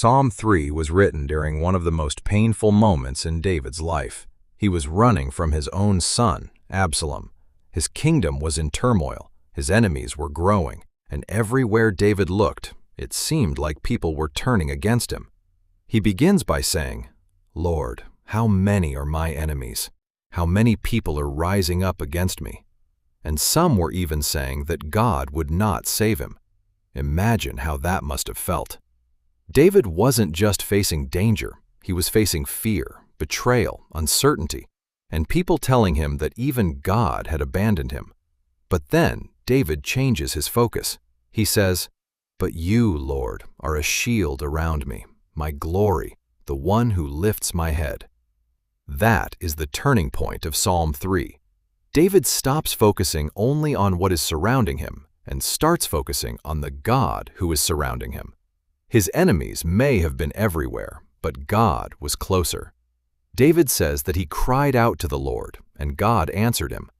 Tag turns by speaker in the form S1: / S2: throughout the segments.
S1: Psalm 3 was written during one of the most painful moments in David's life. He was running from his own son, Absalom. His kingdom was in turmoil, his enemies were growing, and everywhere David looked, it seemed like people were turning against him. He begins by saying, "Lord, how many are my enemies? How many people are rising up against me?" And some were even saying that God would not save him. Imagine how that must have felt. David wasn't just facing danger, he was facing fear, betrayal, uncertainty, and people telling him that even God had abandoned him. But then David changes his focus. He says, "But you, Lord, are a shield around me, my glory, the one who lifts my head." That is the turning point of Psalm 3. David stops focusing only on what is surrounding him and starts focusing on the God who is surrounding him. His enemies may have been everywhere, but God was closer. David says that he cried out to the Lord, and God answered him.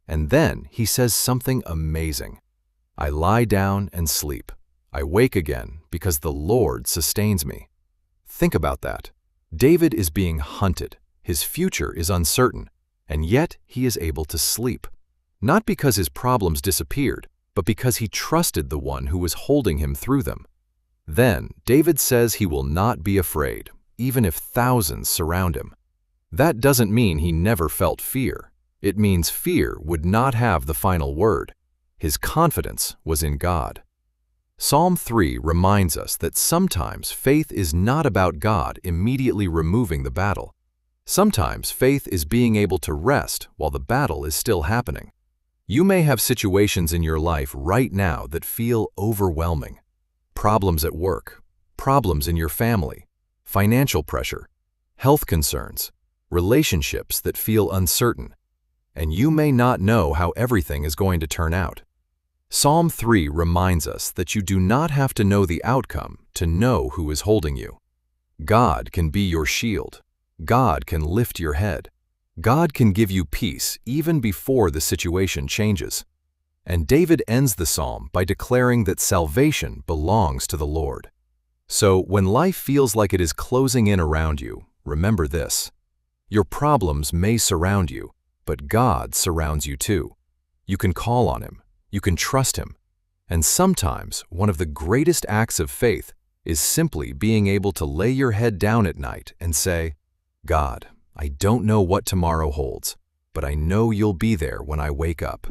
S1: And then he says something amazing. "I lie down and sleep. I wake again because the Lord sustains me." Think about that. David is being hunted. His future is uncertain, and yet he is able to sleep. Not because his problems disappeared, but because he trusted the one who was holding him through them. Then David says he will not be afraid, even if thousands surround him. That doesn't mean he never felt fear. It means fear would not have the final word. His confidence was in God. Psalm 3 reminds us that sometimes faith is not about God immediately removing the battle. Sometimes faith is being able to rest while the battle is still happening. You may have situations in your life right now that feel overwhelming. Problems at work, problems in your family, financial pressure, health concerns, relationships that feel uncertain, and you may not know how everything is going to turn out. Psalm 3 reminds us that you do not have to know the outcome to know who is holding you. God can be your shield. God can lift your head. God can give you peace even before the situation changes. And David ends the psalm by declaring that salvation belongs to the Lord. So when life feels like it is closing in around you, remember this. Your problems may surround you, but God surrounds you too. You can call on Him. You can trust Him. And sometimes one of the greatest acts of faith is simply being able to lay your head down at night and say, "God, I don't know what tomorrow holds, but I know you'll be there when I wake up."